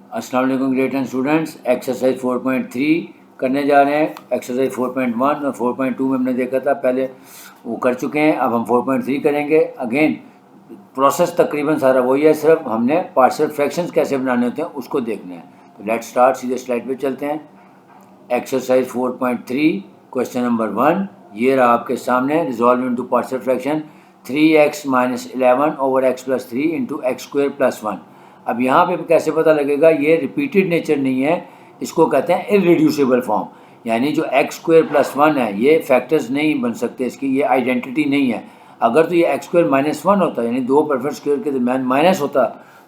अस्सलाम वालेकुम grade 10 students, exercise 4.3 करने जा रहे हैं। एक्सरसाइज 4.1 और 4.2 में हमने देखा था, पहले वो कर चुके हैं। अब हम 4.3 करेंगे। अगेन प्रोसेस तकरीबन सारा वही है, सिर्फ हमने पार्शियल फ्रैक्शंस कैसे बनाने होते हैं उसको देखना है। तो लेट्स स्टार्ट, सीधे स्लाइड पे चलते हैं। एक्सरसाइज 4.3 क्वेश्चन नंबर 1 ये रहा आपके सामने। Resolve into partial fraction 3x - 11 over x + 3 into X square + 1। अब यहाँ पे कैसे पता लगेगा, ये रिपीटेड नेचर नहीं है, इसको कहते हैं इररिड्यूसिबल फॉर्म। यानी जो एक्स स्क्वायर + 1 है ये फैक्टर्स नहीं बन सकते, इसकी ये आइडेंटिटी नहीं है। अगर तो ये एक्स स्क्वायर - 1 होता, यानी दो परफेक्ट स्क्वायर के दरमियान माइनस होता,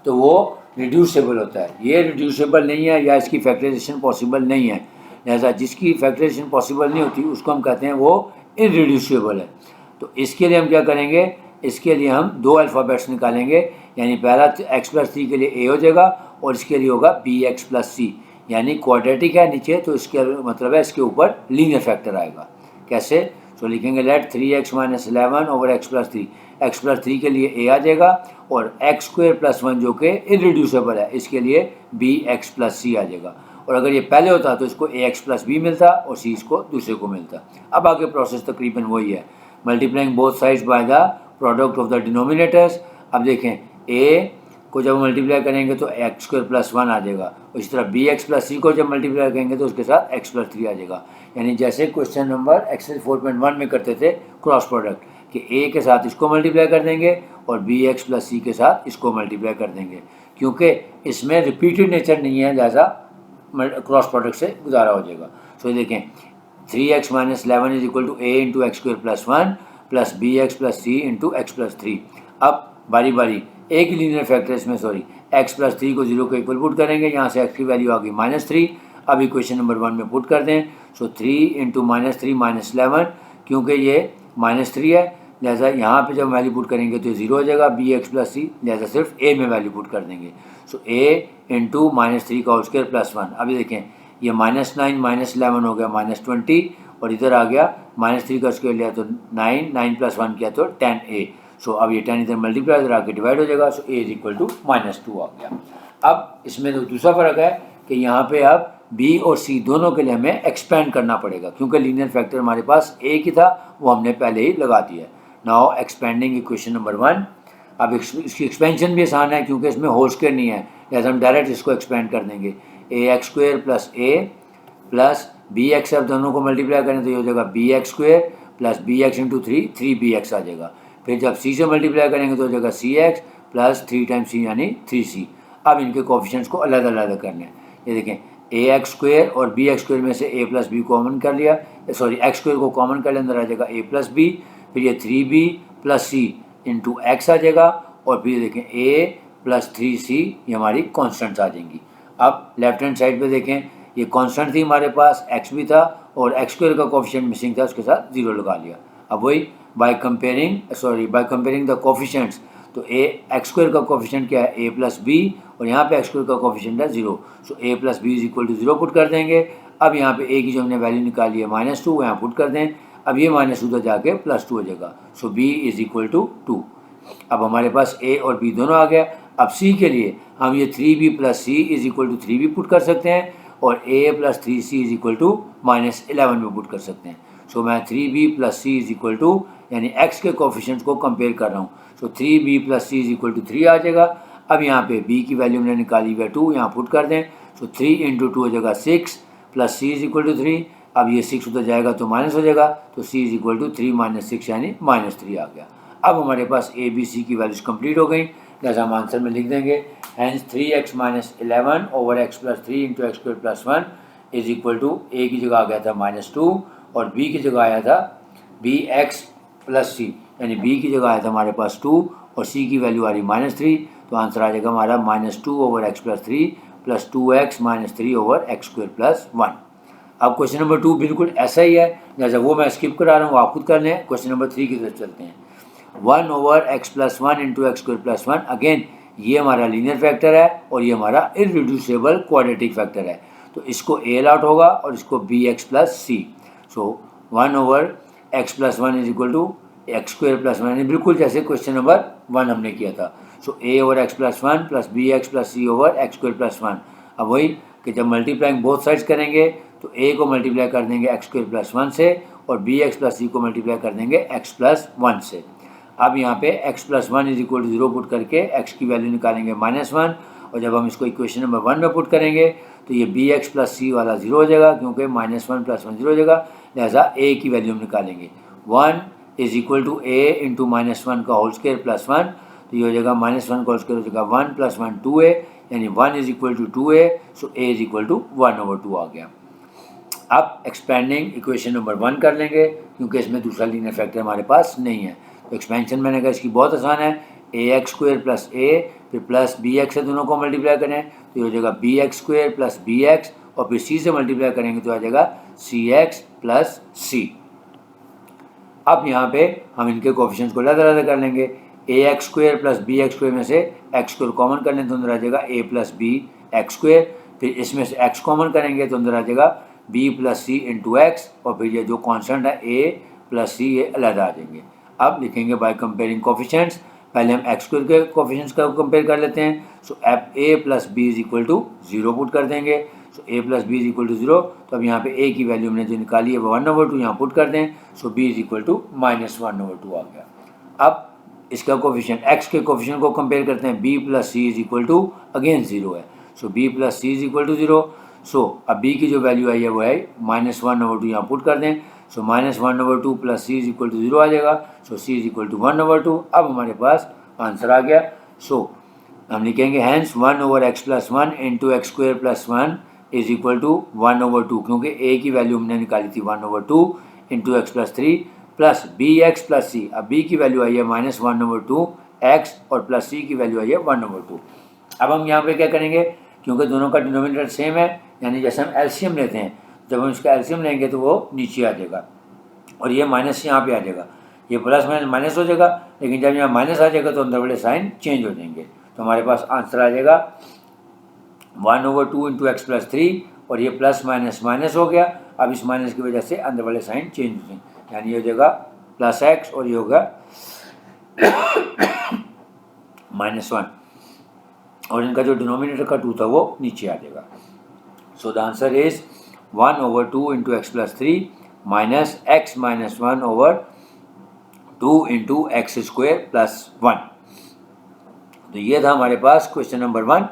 तो वो रिड्यूसेबल होता है। ये रिड्यूसेबल नहीं है या इसकी फैक्टराइजेशन पॉसिबल नहीं है। लिहाजा जिसकी फैक्टराइजेशन पॉसिबल नहीं होती उसको हम कहते हैं वो इररिड्यूसिबल है। तो इसके लिए हम क्या करेंगे, इसके लिए हम दो अल्फ़ाबेट्स निकालेंगे। यानी पहला x + 3 के लिए a हो जाएगा और इसके लिए होगा bx + c। यानी क्वाड्रेटिक है नीचे, तो इसके मतलब है इसके ऊपर लीनियर फैक्टर आएगा। कैसे? तो लिखेंगे late 3x - 11 over x + 3। x + 3 के लिए a आ जाएगा और x² + 1 जो कि इररिड्यूसिबल है, इसके लिए bx + c आ जाएगा। और अगर ये पहले होता तो इसको ax + b मिलता और c इसको दूसरे को मिलता। अब आगे प्रोसेस तकरीबन वही है, multiplying both sides by the product of the denominators. अब देखें a को जब मल्टीप्लाई करेंगे तो x² + 1 आ जाएगा, इसी तरह bx + c को जब मल्टीप्लाई करेंगे तो उसके साथ x + 3 आ जाएगा। यानी जैसे क्वेश्चन नंबर एक्सरसाइज 4.1 में करते थे क्रॉस प्रोडक्ट, कि a के साथ इसको मल्टीप्लाई कर देंगे और bx + c के साथ इसको मल्टीप्लाई कर देंगे। क्योंकि इसमें रिपीटेड नेचर नहीं है, लिहाजा क्रॉस प्रोडक्ट से गुजारा हो जाएगा। सो देखें 3x - 11 = a × x² + 1 + bx + c × x + 3। अब बारी बारी एक ही लीनियर फैक्टर इसमें, सॉरी, x + 3 को 0 के इक्वल पुट करेंगे। यहाँ से x की वैल्यू आ गई -3। अब इक्वेशन नंबर 1 में पुट कर दें। सो 3 × -3 - 11, क्योंकि ये -3 है लिहाजा यहाँ पे जब वैल्यू पुट करेंगे तो 0 हो जाएगा bx + c, लिहाजा सिर्फ a में वैल्यू पुट कर देंगे। सो a × -3 का होल स्क्वायर + 1। अभी देखें ये -9 - 11 हो गया -20 और इधर आ गया -3 का स्क्वायर लिया तो 9, 9 + 1 किया तो 10a। सो अब ये 10 इधर मल्टीप्लाई इधर आके डिवाइड हो जाएगा। सो a = -2 आ गया। अब इसमें तो दूसरा फ़र्क है कि यहाँ पे अब b और c दोनों के लिए हमें एक्सपेंड करना पड़ेगा, क्योंकि लीनियर फैक्टर हमारे पास एक ही था, वो हमने पहले ही लगा दिया है। Now expanding equation number 1। अब इसकी एक्सपेंशन भी आसान है क्योंकि इसमें होल स्क्वायर नहीं है, लिहाजा हम डायरेक्ट इसको एक्सपेंड कर देंगे। ax² + a प्लस bx, अब दोनों को मल्टीप्लाई करें तो ये हो जाएगा bx² + bx × 3, 3bx आ जाएगा। फिर जब c से मल्टीप्लाई करेंगे तो हो जाएगा cx + 3 × c यानी 3c। अब इनके कोफिशिएंट्स को अलग अलग करने हैं। ये देखें ax² और bx² में से a + b कॉमन कर लिया, सॉरी x² को कॉमन कर लिया, अंदर आ जाएगा a + b, फिर ये 3b + c × x आ जाएगा और फिर देखें a + 3c ये हमारी कॉन्स्टेंट्स आ जाएंगी। अब लेफ्ट हैंड साइड पे देखें ये कांस्टेंट थी हमारे पास, x भी था और x² का कोफिशिएंट मिसिंग था, उसके साथ 0 लगा लिया। अब वही बाय कंपेयरिंग द कोफिशिएंट्स, तो x² का कोफिशिएंट क्या है a + b और यहाँ पे x² का कोफिशिएंट है 0। सो a + b = 0 पुट कर देंगे। अब यहाँ पे a की जो हमने वैल्यू निकाली है -2, यहाँ पुट कर दें। अब ये -2 तो जाके +2 हो जाएगा। सो b = 2। अब हमारे पास a और b दोनों आ गया। अब c के लिए हम ये 3b + c = 3b पुट कर सकते हैं और a + 3c = -11 में पुट कर सकते हैं। सो मैं 3b + c = यानी x के कोफिशिएंट्स को कंपेयर कर रहा हूँ। सो 3b + c = 3 आ जाएगा। अब यहाँ पे b की वैल्यू हमने निकाली हुई है 2, यहाँ पुट कर दें। सो 3 × 2 हो जाएगा 6 + c = 3। अब ये 6 उधर जाएगा तो माइनस हो जाएगा, तो c = 3 - 6 यानी -3 आ गया। अब हमारे पास a b c की वैल्यूज कंप्लीट हो गई, जैसा हम आंसर में लिख देंगे। Hence 3x - 11 over x + 3 × x² + 1 = a की जगह आ गया था -2 और b की जगह आया था bx + c, यानी b की जगह आया था हमारे पास 2 और c की वैल्यू आ रही -3, तो आंसर आ जाएगा हमारा -2 over x + 3 + 2x - 3 over x² + 1। अब क्वेश्चन नंबर 2 बिल्कुल ऐसा ही है, जैसा वो मैं स्किप करा रहा हूँ, आप खुद कर लें। क्वेश्चन नंबर 3 की तरफ चलते हैं। 1 ओवर x + 1 × x² + 1। अगेन ये हमारा लीनियर फैक्टर है और ये हमारा इररिड्यूसिबल क्वाड्रेटिक फैक्टर है, तो इसको a अलॉट होगा और इसको bx + c। सो 1 ओवर x + 1 = x² + 1, यानी बिल्कुल जैसे क्वेश्चन नंबर 1 हमने किया था। सो a over x + 1 + bx + c over x² + 1। अब वही कि जब मल्टीप्लाइंग बोथ साइड्स करेंगे तो a को मल्टीप्लाई कर देंगे एक्स स्क्वायर प्लस 1 से और बी एक्स प्लस सी को मल्टीप्लाई कर देंगे एक्स प्लस 1 से। अब यहाँ पे x plus 1 is equal to 0 put करके x की वैल्यू निकालेंगे -1 और जब हम इसको इक्वेशन नंबर 1 में पुट करेंगे तो ये बी एक्स प्लस सी वाला 0 हो जाएगा क्योंकि -1 प्लस 1 0 हो जाएगा, लिहाजा a की वैल्यू हम निकालेंगे 1 is equal to a into -1 का होल स्क्वायर प्लस 1, तो ये हो जाएगा -1 का होल स्क्वायर हो जाएगा 1 प्लस 1 2a, यानी 1 is equal to 2a, so a is equal to 1/2 आ गया। अब एक्सपेंडिंग इक्वेशन नंबर 1 कर लेंगे क्योंकि इसमें दूसरा लीनियर फैक्टर हमारे पास नहीं है। तो एक्सपेंशन मैंने कहा इसकी बहुत आसान है, ए एक्स स्क्वायर प्लस ए फिर प्लस बी एक्स से दोनों को मल्टीप्लाई करें तो ये हो जाएगा B x square plus B x और फिर सी से मल्टीप्लाई करेंगे तो आ जाएगा सी एक्स प्लस सी। अब यहाँ पे हम इनके कोफिशिएंट्स को अलग कर लेंगे, A X square plus B x square में से एक्स स्क्वायर कॉमन कर लें तो अंदर आ जाएगा ए प्लस बी एक्स स्क्वायर, फिर इसमें से एक्स कॉमन करेंगे तो अंदर आ जाएगा बी प्लस सी इंटू एक्स और फिर ये जो कॉन्स्टेंट है ए प्लस सी ये अलग आ जाएंगे। अब लिखेंगे बाय कंपेयरिंग कोफिशिएंट्स, पहले हम एक्स स्क्वायर के कोफिशिएंट्स का कंपेयर कर लेते हैं। So if A plus B is equal to 0 put कर देंगे, so A plus B is equal to 0, तो अब यहाँ पे ए की वैल्यू हमने जो निकाली है वो 1/2 यहाँ पुट कर दें, so B is equal to -1/2 आ गया। अब इसका कोफिशिएंट एक्स के कोफिशिएंट को कंपेयर करते हैं, B plus C is equal to again 0 है, so B plus C is equal to 0, so अब बी की जो वैल्यू आई है वो है -1/2 यहाँ पुट कर दें, so -1/2 plus C is equal to 0 आ जाएगा, so C is equal to 1/2। अब हमारे पास आंसर आ गया। सो हम लिखेंगे hence 1/x plus 1 into X square plus 1 is equal to 1/2, क्योंकि ए की वैल्यू हमने निकाली थी 1/2 इंटू एक्स प्लस 3 प्लस बी एक्स प्लस सी, अब बी की वैल्यू आई है -1/2 एक्स और प्लस सी की वैल्यू आई है 1/2। अब हम यहाँ पे क्या करेंगे, क्योंकि दोनों का डिनोमिनेटर सेम है, यानी जैसे हम एलसीएम लेते हैं, जब हम इसका एलसीएम लेंगे तो वो नीचे आ जाएगा और ये माइनस यहाँ पे आ जाएगा, ये प्लस माइनस हो जाएगा, लेकिन जब यहाँ माइनस आ जाएगा तो अंदर वाले साइन चेंज हो जाएंगे, तो हमारे पास आंसर आ जाएगा 1/2 इंटू एक्स प्लस 3 और ये प्लस माइनस माइनस हो गया। अब इस माइनस की वजह से अंदर वाले साइन चेंज हो जाएंगे, यानी ये हो जाएगा प्लस एक्स और ये होगा -1 और इनका जो डिनोमिनेटर का 2 था वो नीचे आ जाएगा। So the answer is 1/2 into X plus 3 minus x minus 1/2 into X square plus 1। तो ये था हमारे पास क्वेश्चन नंबर 1।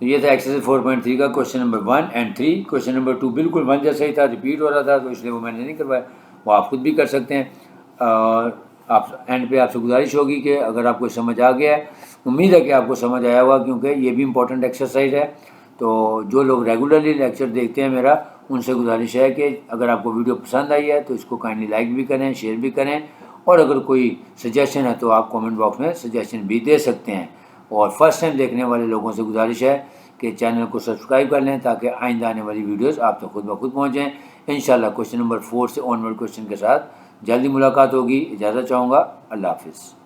तो ये था एक्सरसाइज 4.3 का question number 1 and 3। Question number 2 बिल्कुल 1 जैसा ही था, रिपीट हो रहा था, तो इसलिए वो मैंने नहीं करवाया, वो आप खुद भी कर सकते हैं। आप एंड पे आपसे गुजारिश होगी कि अगर आपको समझ आ गया है, उम्मीद है कि आपको समझ आया होगा, क्योंकि ये भी इंपॉर्टेंट एक्सरसाइज है। तो जो लोग रेगुलरली लेक्चर देखते हैं मेरा, उनसे गुजारिश है कि अगर आपको वीडियो पसंद आई है तो इसको काइंडली लाइक भी करें, शेयर भी करें, और अगर कोई सजेशन है तो आप कमेंट बॉक्स में सजेशन भी दे सकते हैं। और फर्स्ट टाइम देखने वाले लोगों से गुजारिश है कि चैनल को सब्सक्राइब कर लें ताकि आइंदा आने वाली वीडियोस आप तक खुद ब खुद पहुँचें। इंशाल्लाह क्वेश्चन नंबर 4 से ऑनवर्ड क्वेश्चन के साथ जल्दी मुलाकात होगी। इजाज़त चाहूँगा। अल्लाह हाफिज़।